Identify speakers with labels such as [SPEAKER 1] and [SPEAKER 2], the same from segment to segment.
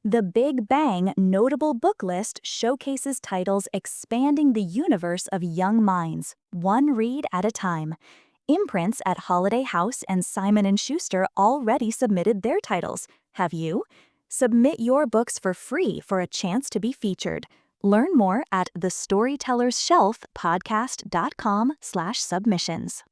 [SPEAKER 1] The Big Bang Notable Book List showcases titles expanding the universe of young minds, one read at a time. Imprints at Holiday House and Simon & Schuster already submitted their titles. Have you? Submit your books for free for a chance to be featured. Learn more at the Storyteller's Shelf podcast.com/submissions.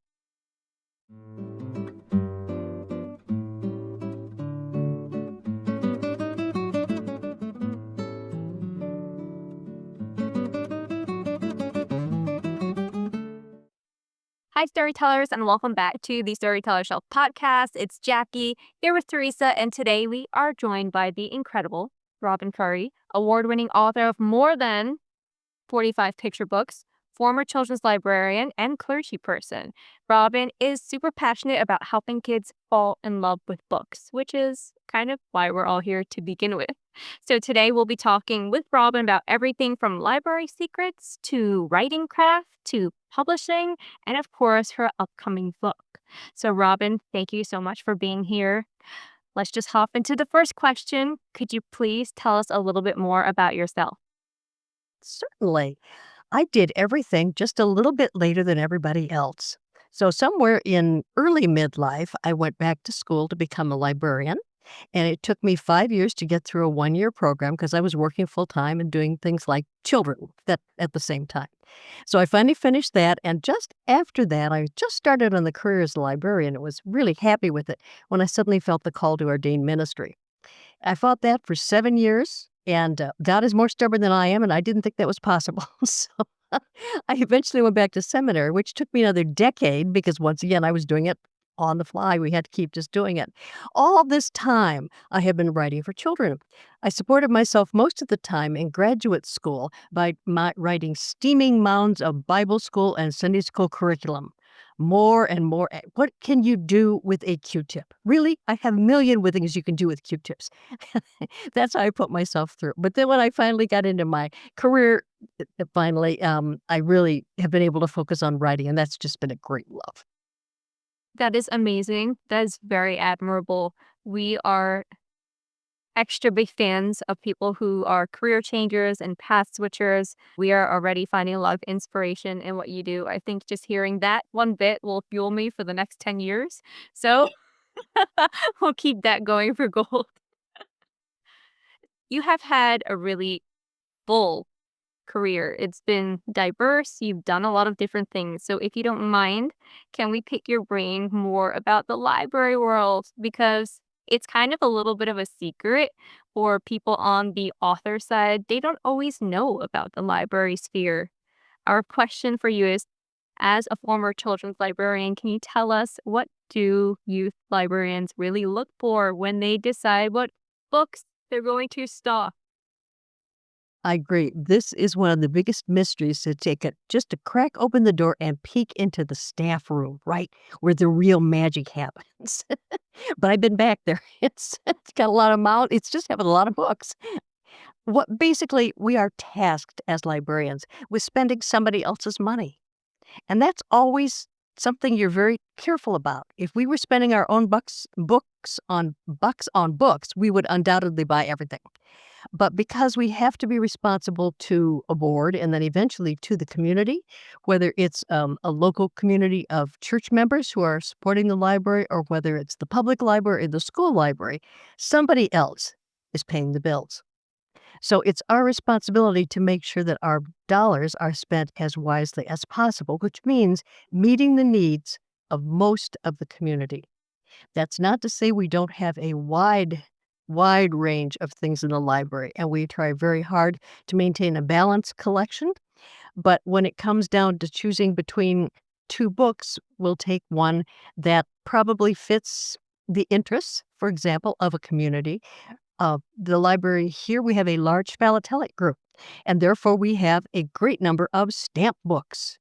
[SPEAKER 2] Hi, storytellers, and welcome back to the Storyteller's Shelf Podcast. It's Jackie here with Teresa, and today we are joined by the incredible Robin Currie, award-winning author of more than 45 picture books, former children's librarian, and clergy person. Robin is super passionate about helping kids fall in love with books, which is kind of why we're all here to begin with. So today we'll be talking with Robin about everything from library secrets to writing craft to publishing and, of course, her upcoming book. So Robin, thank you so much for being here. Let's just hop into the first question. Could you please tell us a little bit more about yourself?
[SPEAKER 3] Certainly. I did everything just a little bit later than everybody else. So somewhere in early midlife, I went back to school to become a librarian. And it took me 5 years to get through a one-year program because I was working full-time and doing things like children at the same time. So I finally finished that. And just after that, I just started on the career as a librarian and was really happy with it when I suddenly felt the call to ordained ministry. I fought that for 7 years, and God is more stubborn than I am, and I didn't think that was possible. So I eventually went back to seminary, which took me another decade because, once again, I was doing it on the fly. We had to keep just doing it. All this time, I have been writing for children. I supported myself most of the time in graduate school by writing steaming mounds of Bible school and Sunday school curriculum. More and more. What can you do with a Q-tip? Really? I have a million with things you can do with Q-tips. That's how I put myself through. But then when I finally got into my career, I really have been able to focus on writing, and that's just been a great love.
[SPEAKER 2] That is amazing. That is very admirable. We are extra big fans of people who are career changers and path switchers. We are already finding a lot of inspiration in what you do. I think just hearing that one bit will fuel me for the next 10 years. So we'll keep that going for gold. You have had a really full career. It's been diverse. You've done a lot of different things. So if you don't mind, can we pick your brain more about the library world? Because it's kind of a little bit of a secret for people on the author side. They don't always know about the library sphere. Our question for you is, as a former children's librarian, can you tell us, what do youth librarians really look for when they decide what books they're going to stock?
[SPEAKER 3] I agree. This is one of the biggest mysteries to take it, just to crack open the door and peek into the staff room, right, where the real magic happens. But I've been back there. It's got a lot of it's just having a lot of books. Basically, we are tasked as librarians with spending somebody else's money. And that's always something you're very careful about. If we were spending our own books on books, we would undoubtedly buy everything. But because we have to be responsible to a board and then eventually to the community, whether it's a local community of church members who are supporting the library or whether it's the public library or the school library, somebody else is paying the bills. So it's our responsibility to make sure that our dollars are spent as wisely as possible, which means meeting the needs of most of the community. That's not to say we don't have a wide range of things in the library, and we try very hard to maintain a balanced collection. But when it comes down to choosing between two books, we'll take one that probably fits the interests, for example, of a community. The library here, we have a large philatelic group, and therefore we have a great number of stamp books.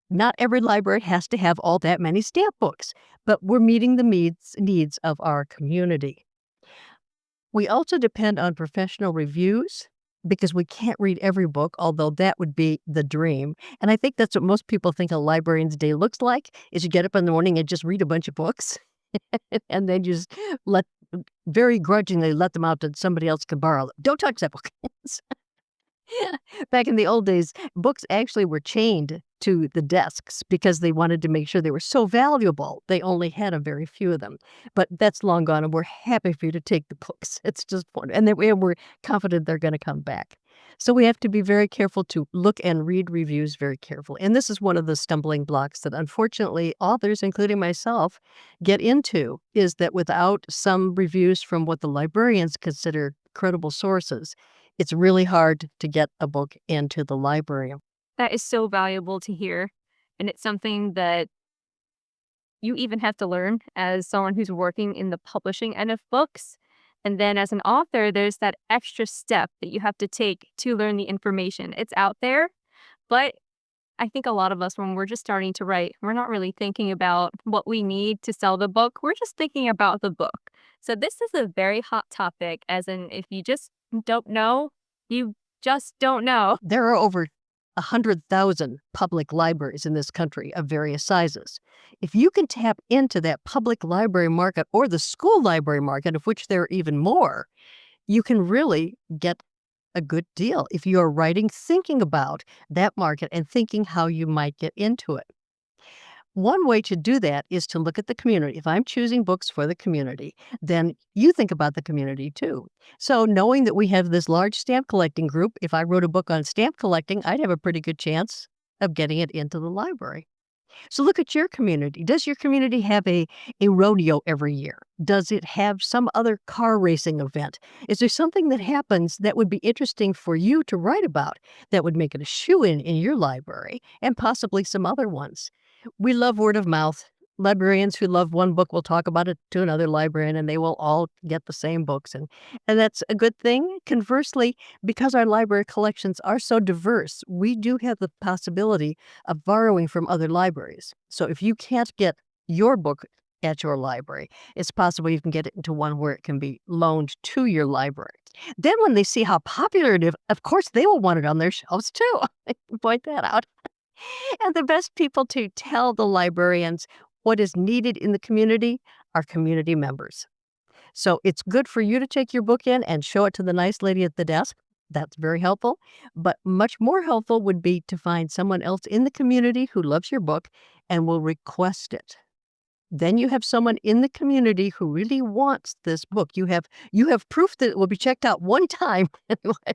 [SPEAKER 3] Not every library has to have all that many stamp books, but we're meeting the needs of our community. We also depend on professional reviews because we can't read every book, although that would be the dream. And I think that's what most people think a librarian's day looks like, is you get up in the morning and just read a bunch of books and then just let very grudgingly let them out that somebody else can borrow them. Don't touch that book. Back in the old days, books actually were chained to the desks because they wanted to make sure they were so valuable. They only had a very few of them. But that's long gone, and we're happy for you to take the books. It's just fun. And we're confident they're going to come back. So we have to be very careful to look and read reviews very carefully. And this is one of the stumbling blocks that unfortunately authors, including myself, get into, is that without some reviews from what the librarians consider credible sources, it's really hard to get a book into the library.
[SPEAKER 2] That is so valuable to hear. And it's something that you even have to learn as someone who's working in the publishing end of books. And then as an author, there's that extra step that you have to take to learn the information. It's out there, but I think a lot of us, when we're just starting to write, we're not really thinking about what we need to sell the book. We're just thinking about the book. So this is a very hot topic, as in if you just don't know, you just don't know.
[SPEAKER 3] There are over 100,000 public libraries in this country of various sizes. If you can tap into that public library market or the school library market, of which there are even more, you can really get a good deal if you're writing thinking about that market and thinking how you might get into it. One way to do that is to look at the community. If I'm choosing books for the community, then you think about the community too. So knowing that we have this large stamp collecting group, if I wrote a book on stamp collecting, I'd have a pretty good chance of getting it into the library. So look at your community. Does your community have a rodeo every year? Does it have some other car racing event? Is there something that happens that would be interesting for you to write about that would make it a shoe-in your library, and possibly some other ones? We love word of mouth. Librarians who love one book will talk about it to another librarian, and they will all get the same books. And that's a good thing. Conversely, because our library collections are so diverse, we do have the possibility of borrowing from other libraries. So if you can't get your book at your library, it's possible you can get it into one where it can be loaned to your library. Then when they see how popular it is, of course, they will want it on their shelves too. Point that out. And the best people to tell the librarians what is needed in the community are community members. So it's good for you to take your book in and show it to the nice lady at the desk. That's very helpful. But much more helpful would be to find someone else in the community who loves your book and will request it. Then you have someone in the community who really wants this book. You have proof that it will be checked out one time anyway.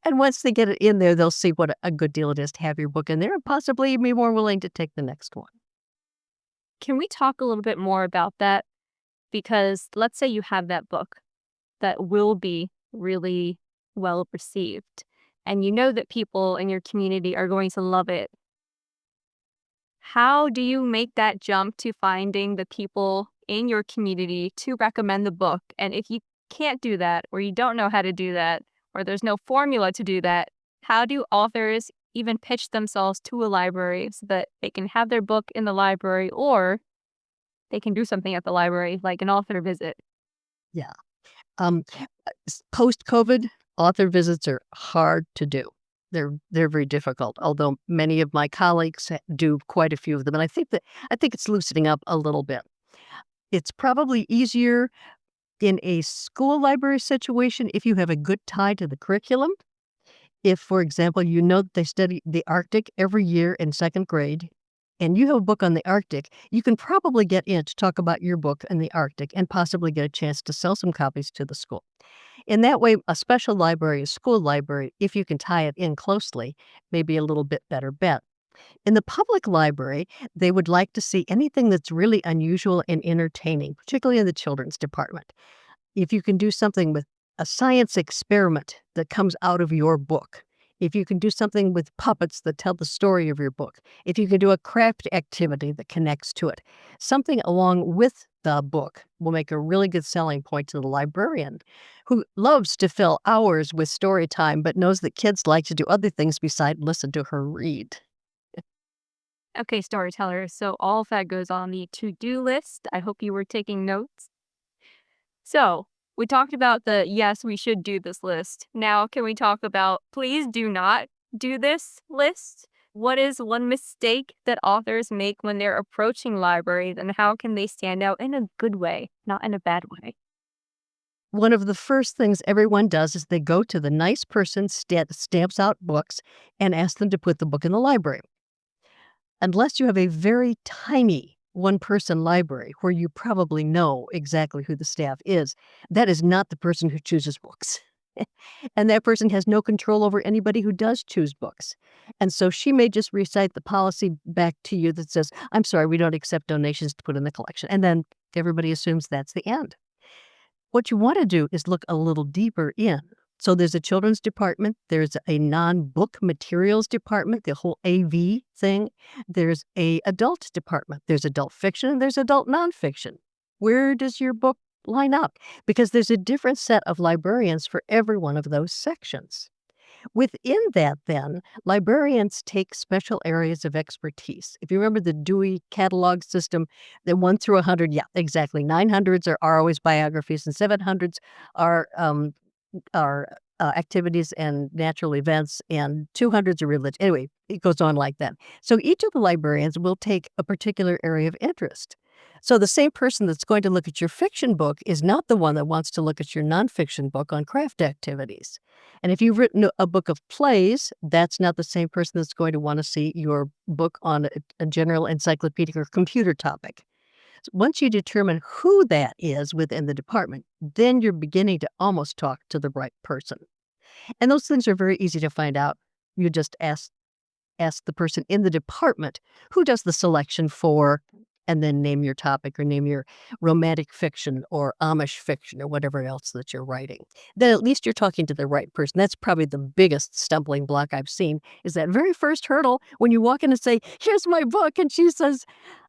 [SPEAKER 3] And once they get it in there, they'll see what a good deal it is to have your book in there and possibly be more willing to take the next one.
[SPEAKER 2] Can we talk a little bit more about that? Because let's say you have that book that will be really well received, and you know that people in your community are going to love it. How do you make that jump to finding the people in your community to recommend the book? And if you can't do that, or you don't know how to do that, or there's no formula to do that, how do authors even pitch themselves to a library so that they can have their book in the library, or they can do something at the library like an author visit?
[SPEAKER 3] Yeah. Post-COVID, author visits are hard to do. They're very difficult, although many of my colleagues do quite a few of them. And I think it's loosening up a little bit. It's probably easier in a school library situation if you have a good tie to the curriculum. If, for example, you know that they study the Arctic every year in second grade, and you have a book on the Arctic, you can probably get in to talk about your book in the Arctic and possibly get a chance to sell some copies to the school. In that way, a special library, a school library, if you can tie it in closely, may be a little bit better bet. In the public library, they would like to see anything that's really unusual and entertaining, particularly in the children's department. If you can do something with a science experiment that comes out of your book, if you can do something with puppets that tell the story of your book, if you can do a craft activity that connects to it, something along with the book will make a really good selling point to the librarian, who loves to fill hours with story time but knows that kids like to do other things besides listen to her read.
[SPEAKER 2] Okay, storyteller. So all of that goes on the to-do list. I hope you were taking notes. So we talked about the yes, we should do this list. Now, can we talk about please do not do this list? What is one mistake that authors make when they're approaching libraries, and how can they stand out in a good way, not in a bad way?
[SPEAKER 3] one of the first things everyone does is they go to the nice person stamps out books and ask them to put the book in the library. Unless you have a very tiny one-person library where you probably know exactly who the staff is, that is not the person who chooses books. And that person has no control over anybody who does choose books. And so she may just recite the policy back to you that says, I'm sorry, we don't accept donations to put in the collection. And then everybody assumes that's the end. What you want to do is look a little deeper in. So there's a children's department, there's a non-book materials department, the whole AV thing. There's a adult department, there's adult fiction, and there's adult nonfiction. Where does your book line up? Because there's a different set of librarians for every one of those sections. Within that, then, librarians take special areas of expertise. If you remember the Dewey catalog system, the 1 through 100, yeah, exactly. 900s are always biographies, and 700s are activities and natural events, and 200s are religion. Anyway, it goes on like that. So each of the librarians will take a particular area of interest. So the same person that's going to look at your fiction book is not the one that wants to look at your nonfiction book on craft activities. And if you've written a book of plays, that's not the same person that's going to want to see your book on a general encyclopedic or computer topic. So once you determine who that is within the department, then you're beginning to almost talk to the right person. And those things are very easy to find out. You just ask the person in the department who does the selection for, and then name your topic or name your romantic fiction or Amish fiction or whatever else that you're writing. Then at least you're talking to the right person. That's probably the biggest stumbling block I've seen, is that very first hurdle when you walk in and say, here's my book, and she says,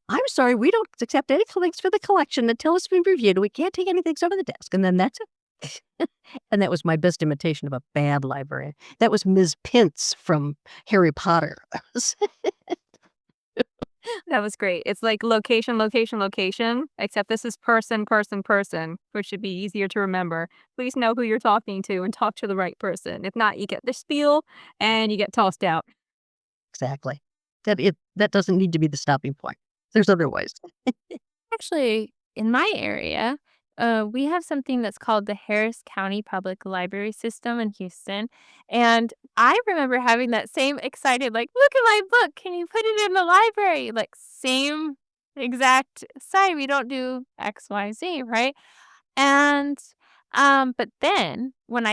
[SPEAKER 3] I'm sorry, we don't accept any links for the collection until it's been reviewed. We can't take anything over the desk. And then that's it. And that was my best imitation of a bad librarian. That was Ms. Pince from Harry Potter.
[SPEAKER 2] That was great. It's like location, location, location, except this is person, person, person, which should be easier to remember. Please know who you're talking to and talk to the right person. If not, you get the spiel and you get tossed out.
[SPEAKER 3] Exactly. That doesn't need to be the stopping point. There's other ways.
[SPEAKER 4] Actually, in my area, we have something that's called the Harris County Public Library System in Houston. And I remember having that same excited, like, look at my book. Can you put it in the library? Like, same exact site. We don't do X, Y, Z, right? And, but then when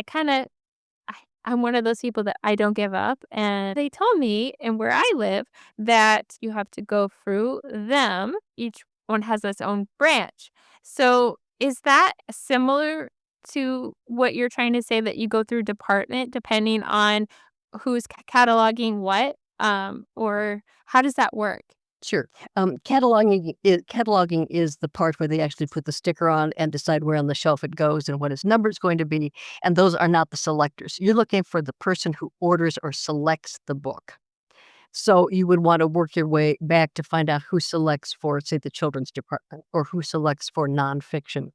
[SPEAKER 4] I'm one of those people that I don't give up. And they told me, and where I live, that you have to go through them. Each one has its own branch. So is that similar to what you're trying to say, that you go through department depending on who's cataloging what? Or how does that work?
[SPEAKER 3] Sure. Cataloging is the part where they actually put the sticker on and decide where on the shelf it goes and what its number is going to be. And those are not the selectors. You're looking for the person who orders or selects the book. So you would want to work your way back to find out who selects for, say, the children's department, or who selects for nonfiction.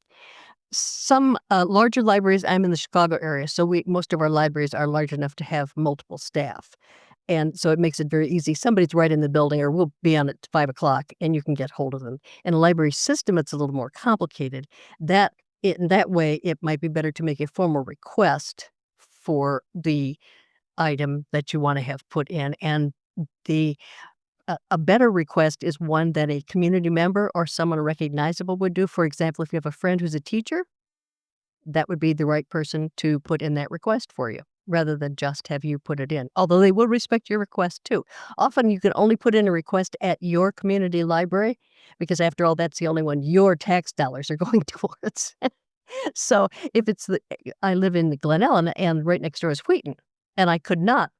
[SPEAKER 3] Some larger libraries, I'm in the Chicago area, so most of our libraries are large enough to have multiple staff. And so it makes it very easy. Somebody's right in the building, or we'll be on at 5 o'clock, and you can get hold of them. In a library system, it's a little more complicated. In that way, it might be better to make a formal request for the item that you want to have put in. And a better request is one that a community member or someone recognizable would do. For example, if you have a friend who's a teacher, that would be the right person to put in that request for you, rather than just have you put it in. Although they will respect your request too. Often you can only put in a request at your community library, because after all, that's the only one your tax dollars are going towards. So if I live in Glen Ellen, and right next door is Wheaton, and I could not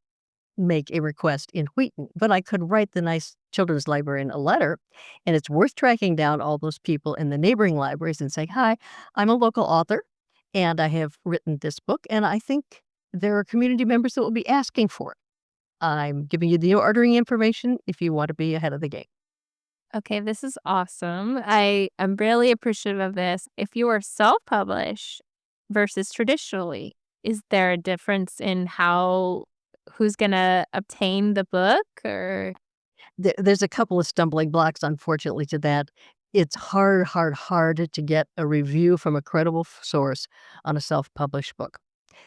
[SPEAKER 3] make a request in Wheaton, but I could write the nice children's librarian a letter, and it's worth tracking down all those people in the neighboring libraries and saying, hi, I'm a local author, and I have written this book, and I think there are community members that will be asking for it. I'm giving you the ordering information if you want to be ahead of the game.
[SPEAKER 4] Okay, this is awesome. I am really appreciative of this. If you are self-published versus traditionally, is there a difference in who's going to obtain the book? Or
[SPEAKER 3] There's a couple of stumbling blocks, unfortunately, to that. It's hard to get a review from a credible source on a self-published book.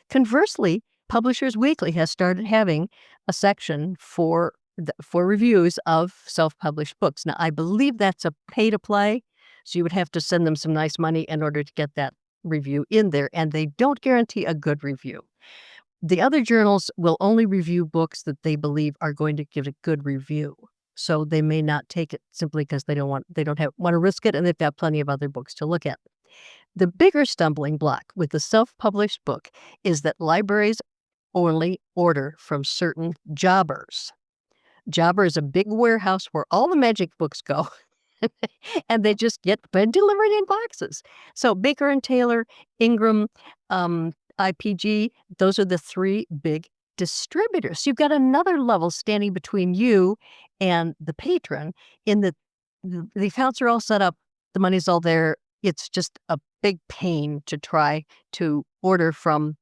[SPEAKER 3] Conversely, Publishers Weekly has started having a section for reviews of self-published books. Now, I believe that's a pay-to-play, so you would have to send them some nice money in order to get that review in there, and they don't guarantee a good review. The other journals will only review books that they believe are going to give a good review. So they may not take it simply because they don't want to risk it, and they've got plenty of other books to look at. The bigger stumbling block with the self-published book is that libraries only order from certain jobbers. Jobber is a big warehouse where all the magic books go, and they just get delivered in boxes. So Baker and Taylor, Ingram, IPG, those are the three big distributors. You've got another level standing between you and the patron in that the accounts are all set up, the money's all there. It's just a big pain to try to order from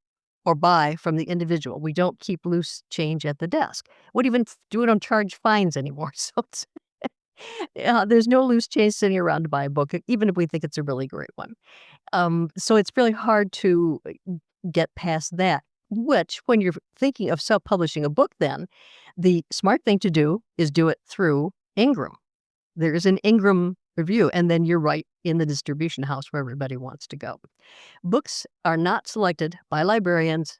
[SPEAKER 3] or buy from the individual. We don't keep loose change at the desk. We don't charge fines anymore. So there's no loose change sitting around to buy a book, even if we think it's a really great one. So it's really hard to get past that, which when you're thinking of self-publishing a book, then the smart thing to do is do it through Ingram. There is an Ingram review, and then you're right in the distribution house where everybody wants to go. Books are not selected by librarians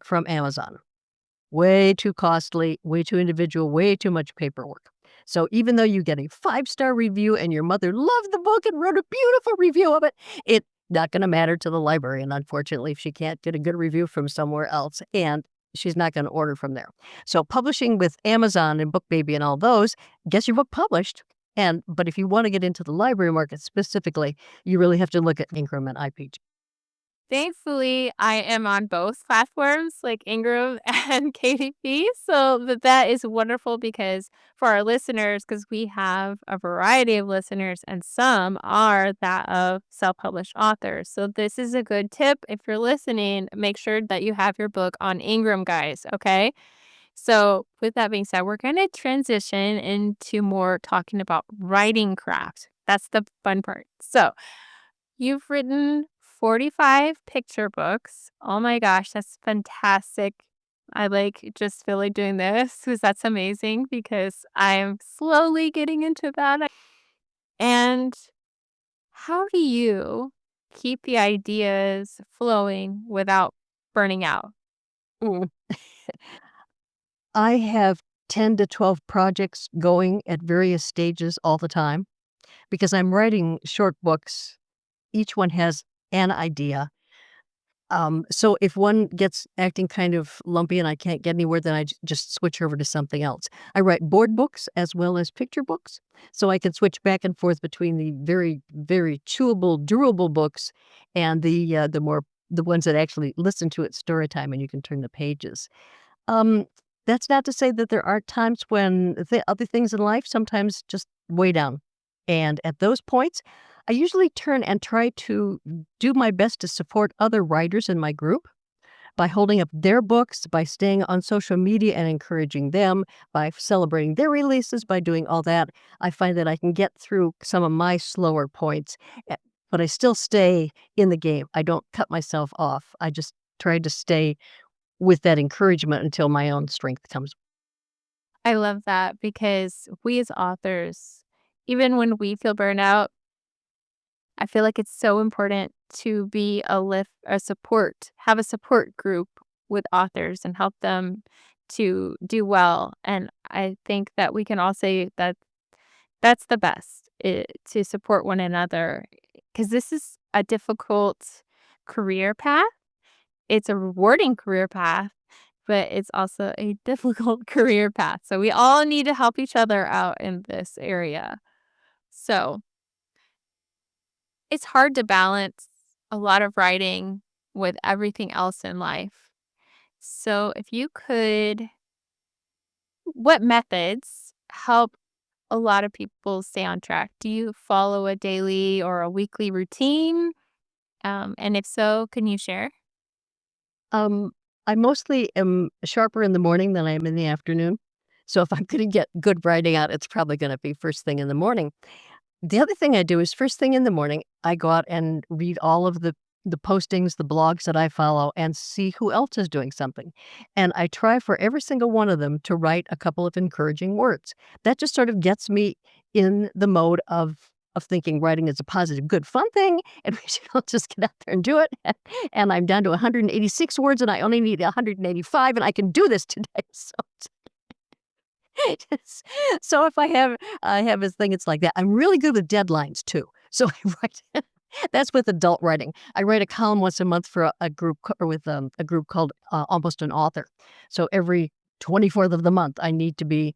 [SPEAKER 3] from Amazon. Way too costly, way too individual, way too much paperwork. So even though you get a 5-star review and your mother loved the book and wrote a beautiful review of it, it's not going to matter to the librarian, unfortunately, if she can't get a good review from somewhere else, and she's not going to order from there. So publishing with Amazon and BookBaby and all those gets your book published. But if you want to get into the library market specifically, you really have to look at Ingram and IPG.
[SPEAKER 4] Thankfully, I am on both platforms like Ingram and KDP. So that is wonderful because for our listeners, because we have a variety of listeners and some are that of self-published authors. So this is a good tip. If you're listening, make sure that you have your book on Ingram, guys. Okay. So with that being said, we're going to transition into more talking about writing craft. That's the fun part. So you've written 45 picture books. Oh my gosh, that's fantastic. I just feel like doing this because that's amazing because I'm slowly getting into that. And how do you keep the ideas flowing without burning out?
[SPEAKER 3] Mm. I have 10 to 12 projects going at various stages all the time because I'm writing short books. Each one has an idea. So if one gets acting kind of lumpy and I can't get anywhere, then I just switch over to something else. I write board books as well as picture books, so I can switch back and forth between the very, very chewable, durable books and the ones that actually listen to it story time and you can turn the pages. Um, that's not to say that there aren't times when the other things in life sometimes just weigh down. And at those points, I usually turn and try to do my best to support other writers in my group by holding up their books, by staying on social media and encouraging them, by celebrating their releases, by doing all that. I find that I can get through some of my slower points, but I still stay in the game. I don't cut myself off. I just try to stay with that encouragement until my own strength comes.
[SPEAKER 4] I love that because we as authors, even when we feel burnout, I feel like it's so important to be have a support group with authors and help them to do well. And I think that we can all say that that's the best, to support one another because this is a difficult career path. It's a rewarding career path, but it's also a difficult career path. So we all need to help each other out in this area. So it's hard to balance a lot of writing with everything else in life. So if you could, what methods help a lot of people stay on track? Do you follow a daily or a weekly routine? And if so, can you share?
[SPEAKER 3] Um, I mostly am sharper in the morning than I am in the afternoon. So if I'm going to get good writing out, it's probably going to be first thing in the morning. The other thing I do is first thing in the morning, I go out and read all of the postings, the blogs that I follow and see who else is doing something. And I try for every single one of them to write a couple of encouraging words. That just sort of gets me in the mode of thinking writing is a positive, good, fun thing, and we should all just get out there and do it. And I'm down to 186 words, and I only need 185, and I can do this today. So if I have this thing, it's like that. I'm really good with deadlines too. So I write. That's with adult writing. I write a column once a month for a group or with a group called Almost an Author. So every 24th of the month, I need to be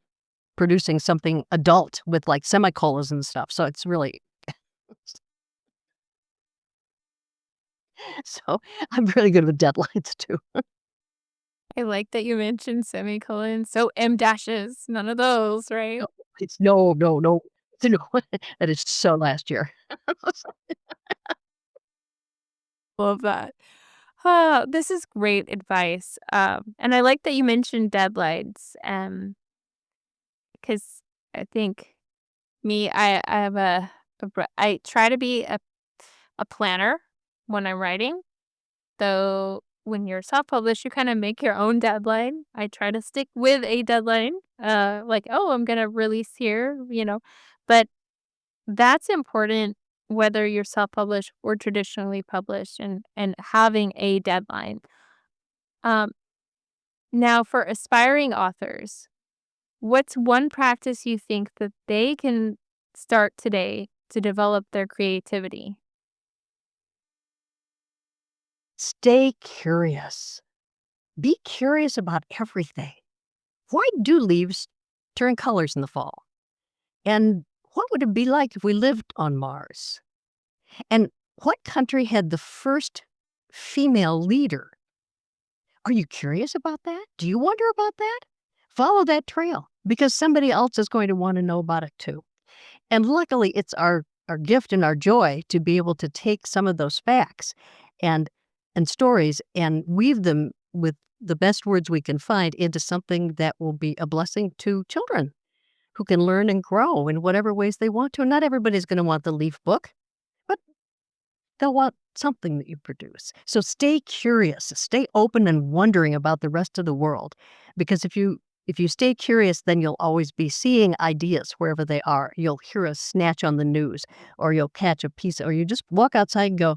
[SPEAKER 3] producing something adult with like semicolons and stuff. So it's really so I'm really good with deadlines too.
[SPEAKER 4] I like that you mentioned semicolons. So M dashes, none of those, right?
[SPEAKER 3] No, it's no, no, no, no. That is so last year.
[SPEAKER 4] Love that. Ah, this is great advice. And I like that you mentioned deadlines. Because I think I have I try to be a planner when I'm writing. Though when you're self-published, you kind of make your own deadline. I try to stick with a deadline. Like, oh, I'm gonna release here. But that's important whether you're self-published or traditionally published and having a deadline. Um, Now for aspiring authors, what's one practice you think that they can start today to develop their creativity?
[SPEAKER 3] Stay curious. Be curious about everything. Why do leaves turn colors in the fall? And what would it be like if we lived on Mars? And what country had the first female leader? Are you curious about that? Do you wonder about that? Follow that trail because somebody else is going to want to know about it too. And luckily, it's our gift and our joy to be able to take some of those facts and stories and weave them with the best words we can find into something that will be a blessing to children who can learn and grow in whatever ways they want to. Not everybody's going to want the leaf book, but they'll want something that you produce. So stay curious, stay open and wondering about the rest of the world. Because if you stay curious, then you'll always be seeing ideas wherever they are. You'll hear a snatch on the news, or you'll catch a piece, or you just walk outside and go,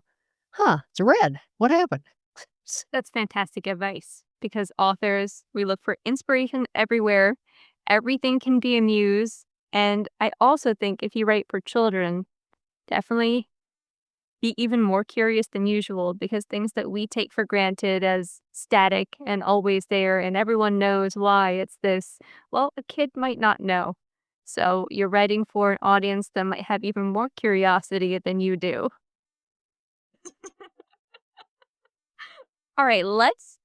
[SPEAKER 3] huh, it's red. What happened?
[SPEAKER 2] That's fantastic advice because authors, we look for inspiration everywhere. Everything can be a muse. And I also think if you write for children, definitely be even more curious than usual because things that we take for granted as static and always there and everyone knows why it's this, well, a kid might not know. So you're writing for an audience that might have even more curiosity than you do. All right, let's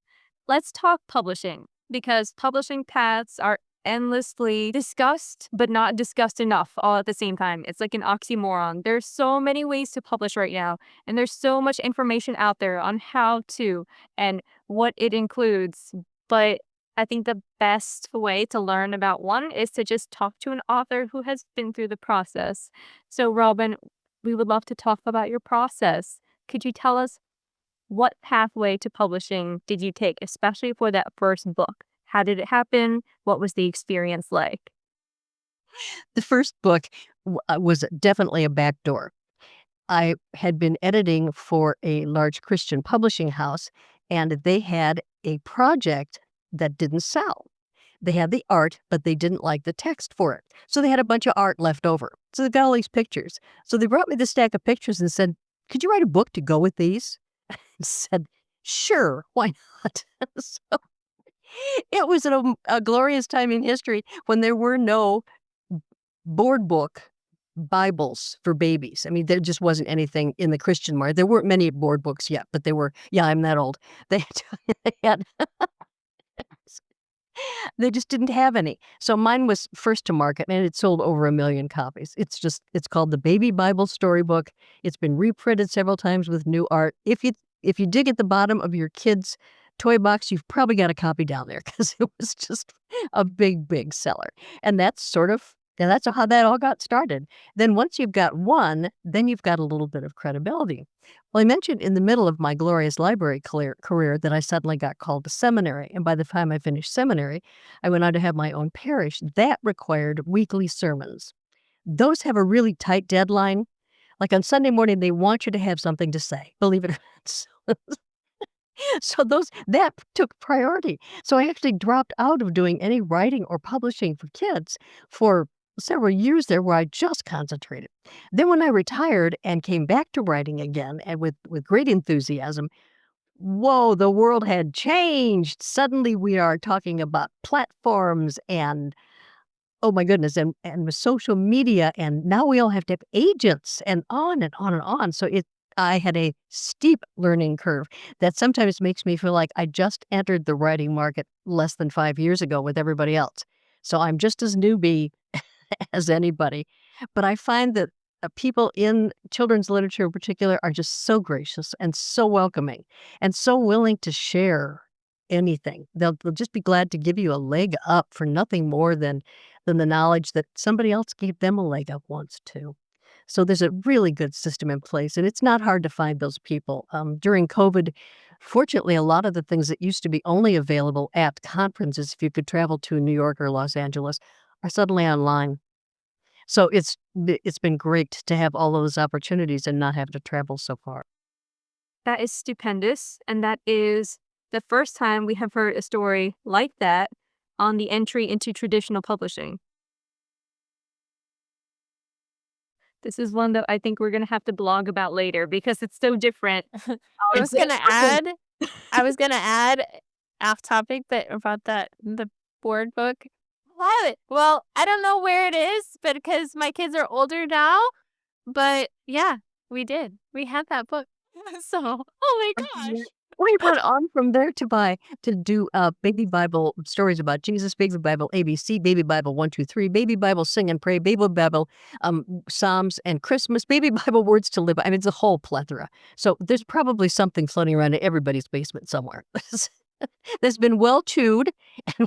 [SPEAKER 2] talk publishing because publishing paths are endlessly discussed but not discussed enough all at the same time. It's like an oxymoron. There's so many ways to publish right now and there's so much information out there on how to and what it includes. But I think the best way to learn about one is to just talk to an author who has been through the process. So Robin, we would love to talk about your process. Could you tell us what pathway to publishing did you take, especially for that first book? How did it happen? What was the experience like?
[SPEAKER 3] The first book was definitely a backdoor. I had been editing for a large Christian publishing house, and they had a project that didn't sell. They had the art, but they didn't like the text for it. So they had a bunch of art left over. So they got all these pictures. So they brought me the stack of pictures and said, could you write a book to go with these? I said, sure, why not? So it was a glorious time in history when there were no board book Bibles for babies. I mean, there just wasn't anything in the Christian market. There weren't many board books yet, but they were, yeah, I'm that old. They they had they just didn't have any. So mine was first to market and it sold over 1 million copies. It's called the Baby Bible Storybook. It's been reprinted several times with new art. If you dig at the bottom of your kid's toy box, you've probably got a copy down there because it was just a big, big seller. And that's sort of Now, that's how that all got started. Then once you've got one, then you've got a little bit of credibility. Well, I mentioned in the middle of my glorious library career that I suddenly got called to seminary. And by the time I finished seminary, I went on to have my own parish. That required weekly sermons. Those have a really tight deadline. Like on Sunday morning, they want you to have something to say, believe it or not. So that took priority. So I actually dropped out of doing any writing or publishing for kids for several years there where I just concentrated. Then when I retired and came back to writing again and with great enthusiasm, whoa, the world had changed. Suddenly we are talking about platforms and oh my goodness, and with social media, and now we all have to have agents and on and on and on. So I had a steep learning curve that sometimes makes me feel like I just entered the writing market less than 5 years ago with everybody else. So I'm just as newbie as anybody. But I find that people in children's literature in particular are just so gracious and so welcoming and so willing to share anything. They'll just be glad to give you a leg up for nothing more than the knowledge that somebody else gave them a leg up once too. So there's a really good system in place, and it's not hard to find those people. During COVID, fortunately, a lot of the things that used to be only available at conferences, if you could travel to New York or Los Angeles, are suddenly online. So it's been great to have all those opportunities and not have to travel so far.
[SPEAKER 2] That is stupendous. And that is the first time we have heard a story like that on the entry into traditional publishing. This is one that I think we're going to have to blog about later because it's so different.
[SPEAKER 4] I was gonna add off topic about the board book. Love it. Well, I don't know where it is, but because my kids are older now, but yeah, we did. We had that book. So, oh my gosh.
[SPEAKER 3] We went on from there to do baby Bible stories about Jesus, baby Bible ABC, baby Bible 1, 2, 3, baby Bible Sing and Pray, baby Bible Psalms and Christmas, baby Bible Words to Live by. I mean, it's a whole plethora. So there's probably something floating around in everybody's basement somewhere that's been well chewed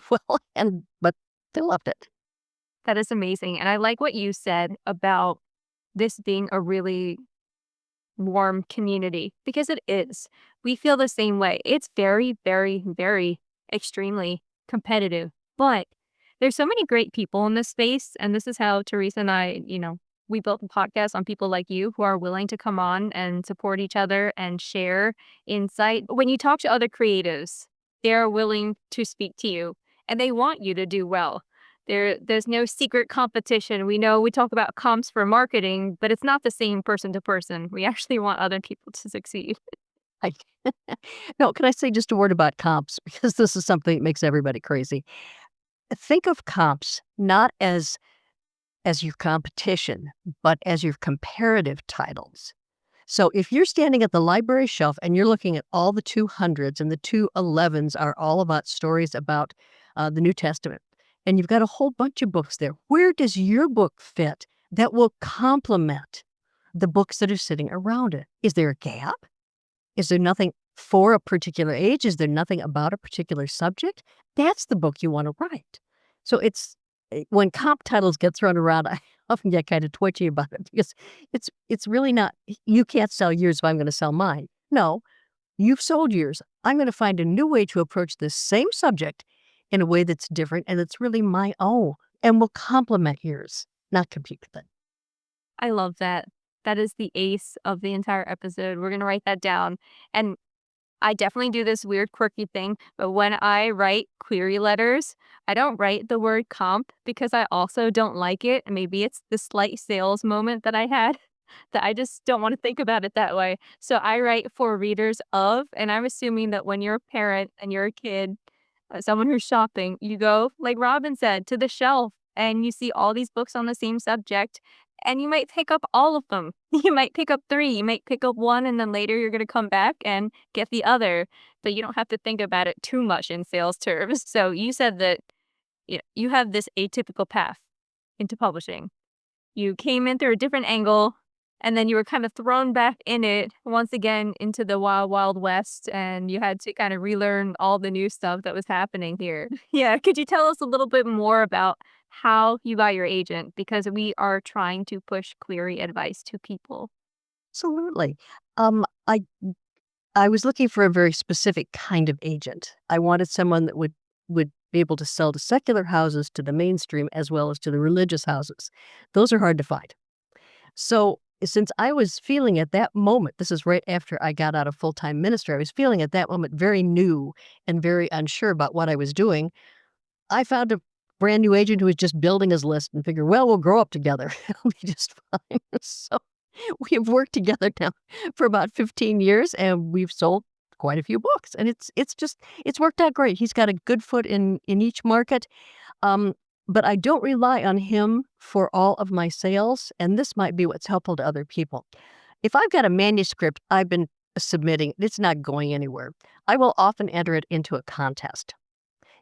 [SPEAKER 3] but they loved it.
[SPEAKER 2] That is amazing. And I like what you said about this being a really warm community because it is. We feel the same way. It's very, very, very extremely competitive, but there's so many great people in this space. And this is how Teresa and I, we built a podcast on people like you who are willing to come on and support each other and share insight. When you talk to other creatives, they're willing to speak to you and they want you to do well. There's no secret competition. We know we talk about comps for marketing, but it's not the same person to person. We actually want other people to succeed.
[SPEAKER 3] No, can I say just a word about comps? Because this is something that makes everybody crazy. Think of comps not as your competition, but as your comparative titles. So if you're standing at the library shelf and you're looking at all the 200s and the 211s are all about stories about the New Testament, and you've got a whole bunch of books there, where does your book fit that will complement the books that are sitting around it? Is there a gap? Is there nothing for a particular age? Is there nothing about a particular subject? That's the book you want to write. So when comp titles get thrown around, I often get kind of twitchy about it because it's really not, you can't sell yours if I'm going to sell mine. No, you've sold yours. I'm going to find a new way to approach this same subject in a way that's different and it's really my own and will complement yours, not compete with it.
[SPEAKER 2] I love that. That is the ace of the entire episode. We're going to write that down. And I definitely do this weird, quirky thing. But when I write query letters, I don't write the word comp because I also don't like it. And maybe it's the slight sales moment that I had that I just don't want to think about it that way. So I write for readers of, and I'm assuming that when you're a parent and you're a kid, someone who's shopping, you go, like Robin said, to the shelf and you see all these books on the same subject and you might pick up all of them. You might pick up 3, you might pick up 1 and then later you're going to come back and get the other, but you don't have to think about it too much in sales terms. So you said that you have this atypical path into publishing. You came in through a different angle and then you were kind of thrown back in it once again into the wild, wild west. And you had to kind of relearn all the new stuff that was happening here. Yeah. Could you tell us a little bit more about how you got your agent because we are trying to push query advice to people.
[SPEAKER 3] Absolutely. I was looking for a very specific kind of agent. I wanted someone that would be able to sell to secular houses, to the mainstream, as well as to the religious houses. Those are hard to find. So since I was feeling at that moment, this is right after I got out of full-time ministry, I was feeling at that moment very new and very unsure about what I was doing. I found a brand new agent who was just building his list and figured, well, we'll grow up together. It'll be just fine. So we have worked together now for about 15 years and we've sold quite a few books. And it's worked out great. He's got a good foot in each market. But I don't rely on him for all of my sales, and this might be what's helpful to other people. If I've got a manuscript I've been submitting, it's not going anywhere. I will often enter it into a contest.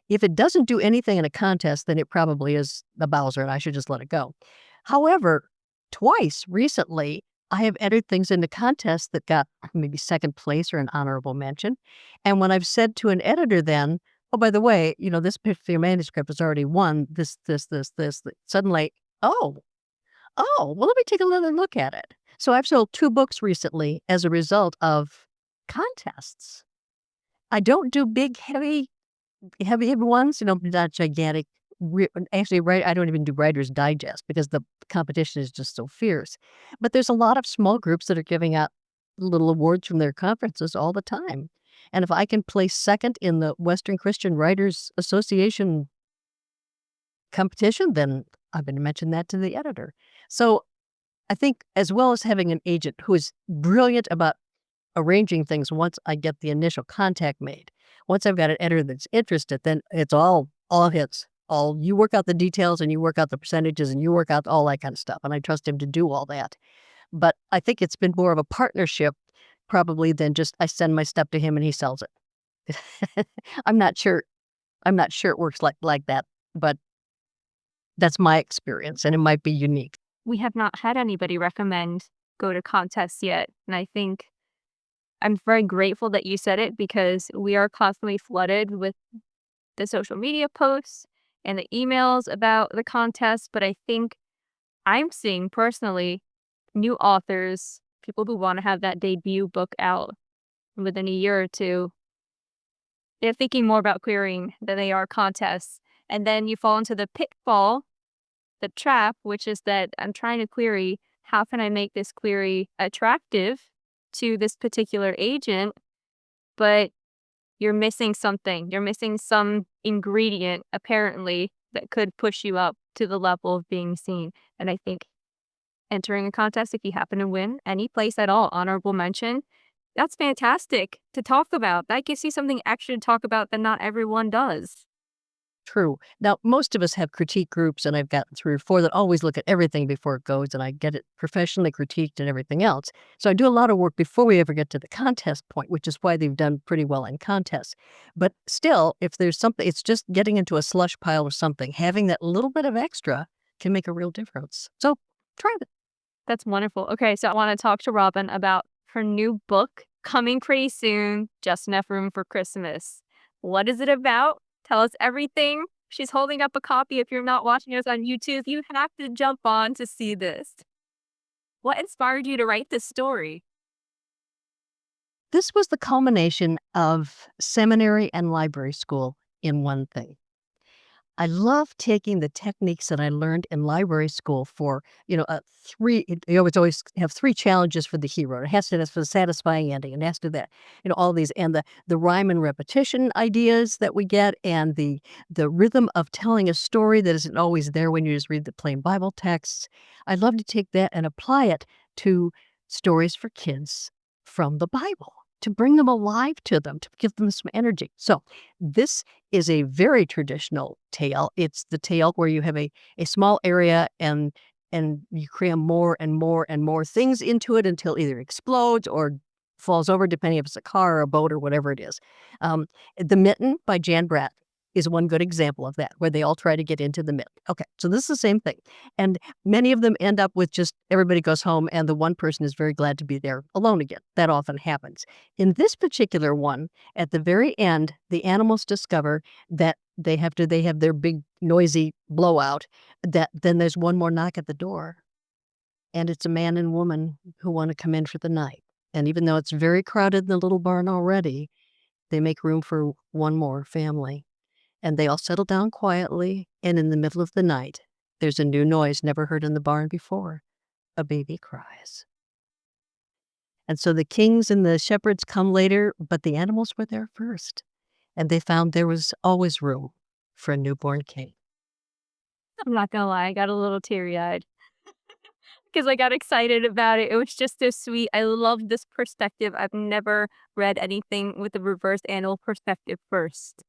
[SPEAKER 3] If it doesn't do anything in a contest, then it probably is a Bowser and I should just let it go. However, twice recently, I have entered things into contests that got maybe second place or an honorable mention. And when I've said to an editor then, oh, by the way, this particular manuscript has already won this, suddenly, well, let me take another look at it. So I've sold 2 books recently as a result of contests. I don't do big, heavy ones, not gigantic. Actually, I don't even do Writer's Digest because the competition is just so fierce. But there's a lot of small groups that are giving out little awards from their conferences all the time. And if I can place second in the Western Christian Writers Association competition, then I'm going to mention that to the editor. So I think as well as having an agent who is brilliant about arranging things once I get the initial contact made, once I've got an editor that's interested, then it's all hits. You work out the details and you work out the percentages and you work out all that kind of stuff. And I trust him to do all that. But I think it's been more of a partnership probably than just I send my stuff to him and he sells it. I'm not sure it works like that, but that's my experience and it might be unique.
[SPEAKER 2] We have not had anybody recommend go to contests yet. And I think I'm very grateful that you said it because we are constantly flooded with the social media posts and the emails about the contest. But I think I'm seeing personally new authors, people who want to have that debut book out within a year or two. They're thinking more about querying than they are contests. And then you fall into the pitfall, the trap, which is that I'm trying to query, how can I make this query attractive to this particular agent? But you're missing something. You're missing some ingredient, apparently, that could push you up to the level of being seen. And I think entering a contest, if you happen to win any place at all, honorable mention, that's fantastic to talk about. That gives you something extra to talk about that not everyone does.
[SPEAKER 3] True. Now, most of us have critique groups, and I've got 3 or 4 that always look at everything before it goes, and I get it professionally critiqued and everything else. So I do a lot of work before we ever get to the contest point, which is why they've done pretty well in contests. But still, if there's something, it's just getting into a slush pile or something. Having that little bit of extra can make a real difference. So try it.
[SPEAKER 2] That's wonderful. Okay, so I want to talk to Robin about her new book coming pretty soon, Just Enough Room for Christmas. What is it about? Tell us everything. She's holding up a copy. If you're not watching us on YouTube, you have to jump on to see this. What inspired you to write this story?
[SPEAKER 3] This was the culmination of seminary and library school in one thing. I love taking the techniques that I learned in library school for, you always have 3 challenges for the hero. It has to have a satisfying ending. It has to do that, all these, and the rhyme and repetition ideas that we get, and the rhythm of telling a story that isn't always there when you just read the plain Bible texts. I love to take that and apply it to stories for kids from the Bible, to bring them alive to them, to give them some energy. So this is a very traditional tale. It's the tale where you have a small area and you cram more and more and more things into it until either explodes or falls over, depending if it's a car or a boat or whatever it is. The Mitten by Jan Bratt is one good example of that, where they all try to get into the mitten. Okay, so this is the same thing. And many of them end up with just everybody goes home and the one person is very glad to be there alone again. That often happens. In this particular one, at the very end, the animals discover that they have their big noisy blowout, then there's one more knock at the door. And it's a man and woman who want to come in for the night. And even though it's very crowded in the little barn already, they make room for one more family. And they all settle down quietly, and in the middle of the night, there's a new noise never heard in the barn before. A baby cries. And so the kings and the shepherds come later, but the animals were there first. And they found there was always room for a newborn king.
[SPEAKER 2] I'm not gonna lie, I got a little teary-eyed because I got excited about it. It was just so sweet. I love this perspective. I've never read anything with the reverse animal perspective first.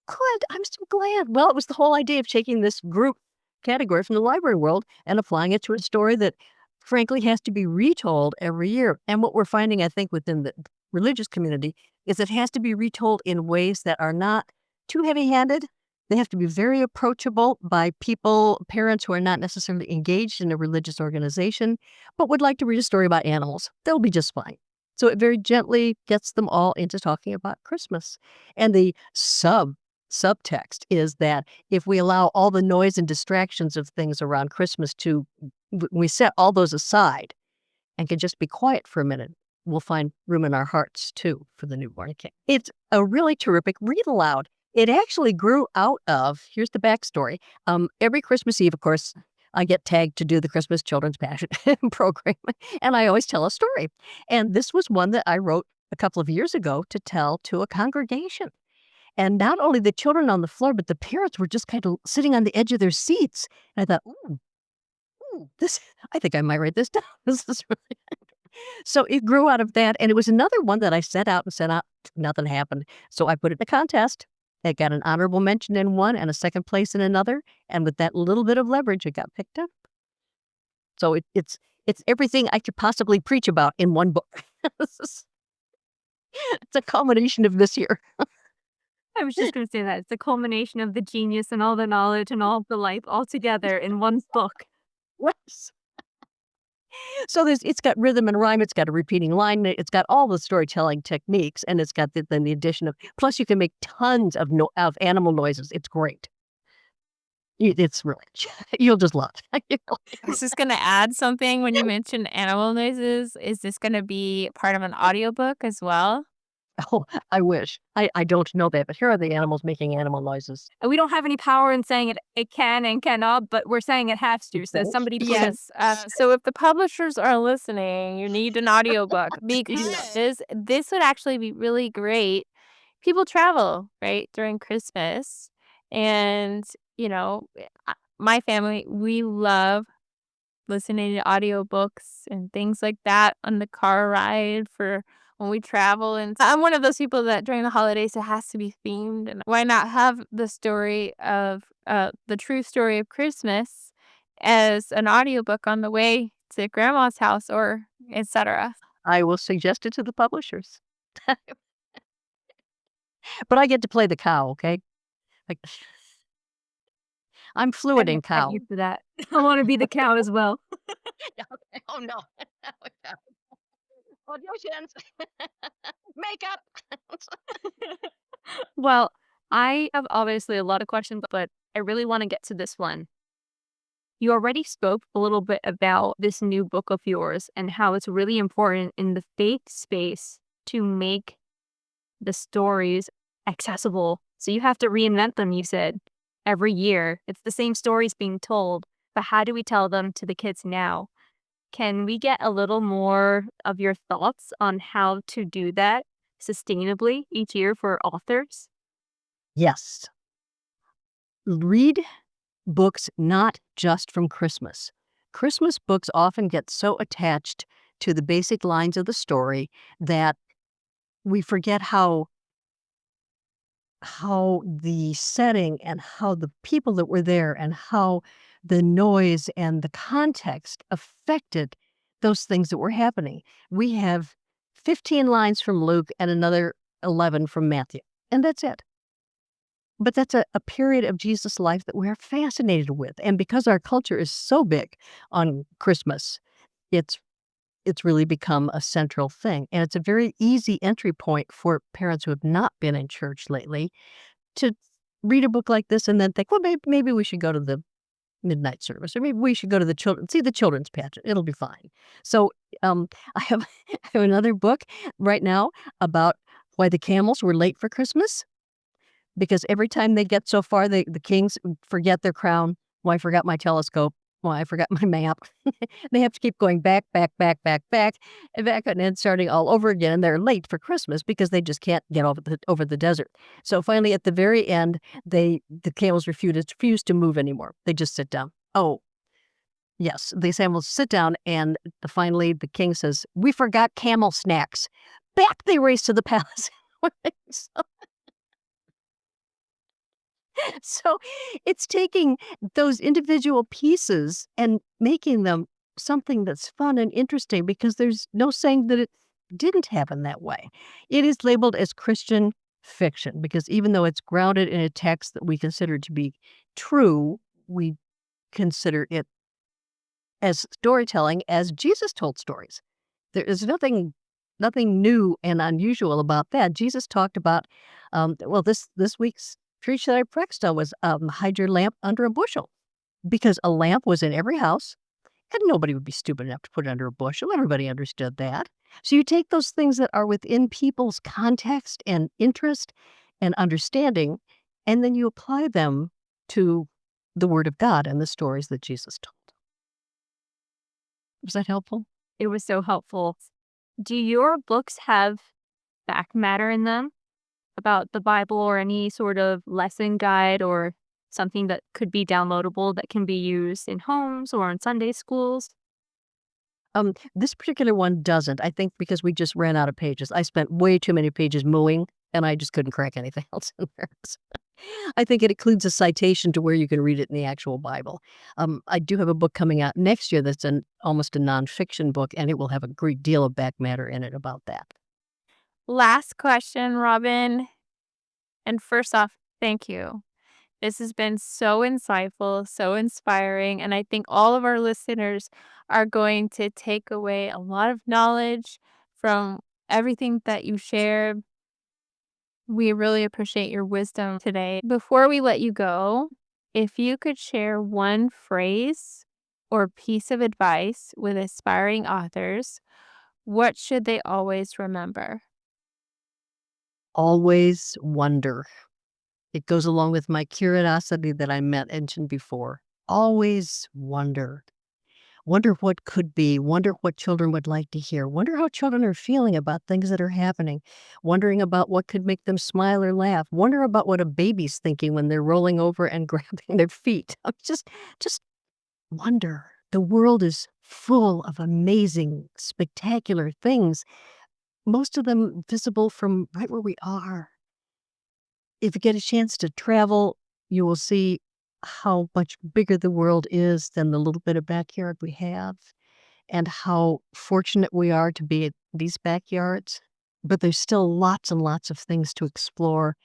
[SPEAKER 3] Good. I'm so glad. Well, it was the whole idea of taking this group category from the library world and applying it to a story that, frankly, has to be retold every year. And what we're finding, I think, within the religious community is it has to be retold in ways that are not too heavy-handed. They have to be very approachable by people, parents who are not necessarily engaged in a religious organization, but would like to read a story about animals. They'll be just fine. So it very gently gets them all into talking about Christmas. And the subtext is that if we allow all the noise and distractions of things around Christmas we set all those aside and can just be quiet for a minute, we'll find room in our hearts too for the newborn king. It's a really terrific read aloud. It actually grew out of, here's the backstory. Every Christmas Eve, of course, I get tagged to do the Christmas Children's Passion program, and I always tell a story. And this was one that I wrote a couple of years ago to tell to a congregation. And not only the children on the floor, but the parents were just kind of sitting on the edge of their seats. And I thought, I think I might write this down. This is really So it grew out of that. And it was another one that I set out, nothing happened. So I put it in a contest. It got an honorable mention in one and a second place in another. And with that little bit of leverage, it got picked up. So it's everything I could possibly preach about in one book. It's a culmination of this year.
[SPEAKER 2] I was just gonna say that. It's the culmination of the genius and all the knowledge and all of the life all together in one book.
[SPEAKER 3] Yes. So it's got rhythm and rhyme, it's got a repeating line, it's got all the storytelling techniques, and it's got then the addition of, plus you can make tons of animal noises. It's great. It's really, you'll just love it.
[SPEAKER 4] Is this gonna add something when you mention animal noises? Is this gonna be part of an audiobook as well?
[SPEAKER 3] Oh, I wish. I don't know that, but here are the animals making animal noises.
[SPEAKER 2] And we don't have any power in saying it can and cannot, but we're saying it has to. So somebody please.
[SPEAKER 4] Yes. So if the publishers are listening, you need an audiobook because this would actually be really great. People travel, right, during Christmas. And, my family, we love listening to audiobooks and things like that on the car ride for when we travel. And I'm one of those people that during the holidays, it has to be themed. And why not have the story of the true story of Christmas as an audiobook on the way to grandma's house or etc.
[SPEAKER 3] I will suggest it to the publishers. But I get to play the cow, okay? Like, I'm fluid in cow.
[SPEAKER 2] Thank you for that. I want to be the cow as well.
[SPEAKER 3] Okay. Oh, no. Auditions. Makeup.
[SPEAKER 2] Well, I have obviously a lot of questions, but I really want to get to this one. You already spoke a little bit about this new book of yours and how it's really important in the faith space to make the stories accessible. So you have to reinvent them, you said, every year. It's the same stories being told, but how do we tell them to the kids now? Can we get a little more of your thoughts on how to do that sustainably each year for authors?
[SPEAKER 3] Yes. Read books not just from Christmas. Christmas books often get so attached to the basic lines of the story that we forget how the setting and how the people that were there and how the noise and the context affected those things that were happening. We have 15 lines from Luke and another 11 from Matthew, and that's it. But that's a period of Jesus' life that we're fascinated with. And because our culture is so big on Christmas, it's really become a central thing. And it's a very easy entry point for parents who have not been in church lately to read a book like this and then think, well, maybe we should go to the midnight service, or maybe we should go to see the children's pageant. It'll be fine. So I have, I have another book right now about why the camels were late for Christmas, because every time they get so far, the kings forget their crown. Well, I forgot my telescope. Well, I forgot my map. They have to keep going back, and then starting all over again. And they're late for Christmas because they just can't get over the desert. So finally, at the very end, the camels refuse to move anymore. They just sit down. Oh, yes, the camels sit down, and finally the king says, "We forgot camel snacks." Back they race to the palace. So So it's taking those individual pieces and making them something that's fun and interesting, because there's no saying that it didn't happen that way. It is labeled as Christian fiction because even though it's grounded in a text that we consider to be true, we consider it as storytelling as Jesus told stories. There is nothing new and unusual about that. Jesus talked about, this week's preach that I prexed on was hide your lamp under a bushel, because a lamp was in every house and nobody would be stupid enough to put it under a bushel. Everybody understood that. So you take those things that are within people's context and interest and understanding, and then you apply them to the Word of God and the stories that Jesus told. Was that helpful?
[SPEAKER 2] It was so helpful. Do your books have back matter in them about the Bible or any sort of lesson guide or something that could be downloadable that can be used in homes or in Sunday schools?
[SPEAKER 3] This particular one doesn't. I think because we just ran out of pages. I spent way too many pages mooing, and I just couldn't crack anything else in there. So I think it includes a citation to where you can read it in the actual Bible. I do have a book coming out next year that's almost a nonfiction book, and it will have a great deal of back matter in it about that.
[SPEAKER 4] Last question, Robin. And first off, thank you. This has been so insightful, so inspiring, and I think all of our listeners are going to take away a lot of knowledge from everything that you shared. We really appreciate your wisdom today. Before we let you go, if you could share one phrase or piece of advice with aspiring authors, what should they always remember?
[SPEAKER 3] Always wonder. It goes along with my curiosity that I mentioned before. Always wonder. Wonder what could be. Wonder what children would like to hear. Wonder how children are feeling about things that are happening. Wondering about what could make them smile or laugh. Wonder about what a baby's thinking when they're rolling over and grabbing their feet. Just wonder. The world is full of amazing, spectacular things, most of them visible from right where we are. If you get a chance to travel, you will see how much bigger the world is than the little bit of backyard we have, and how fortunate we are to be at these backyards. But there's still lots and lots of things to explore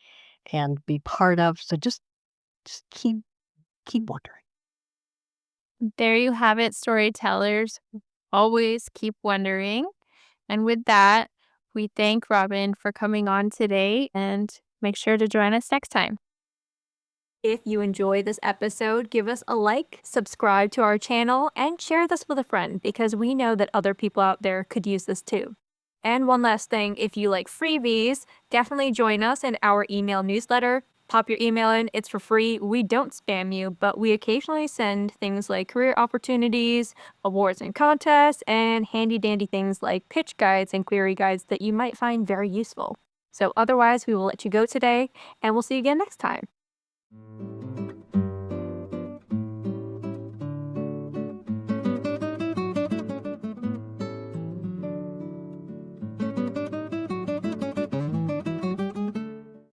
[SPEAKER 3] and be part of. So just keep wondering.
[SPEAKER 4] There you have it, storytellers. Always keep wondering. And with that, we thank Robin for coming on today, and make sure to join us next time.
[SPEAKER 2] If you enjoyed this episode, give us a like, subscribe to our channel, and share this with a friend because we know that other people out there could use this too. And one last thing, if you like freebies, definitely join us in our email newsletter. Pop your email in, it's for free. We don't spam you, but we occasionally send things like career opportunities, awards and contests, and handy dandy things like pitch guides and query guides that you might find very useful. So otherwise, we will let you go today, and we'll see you again next time.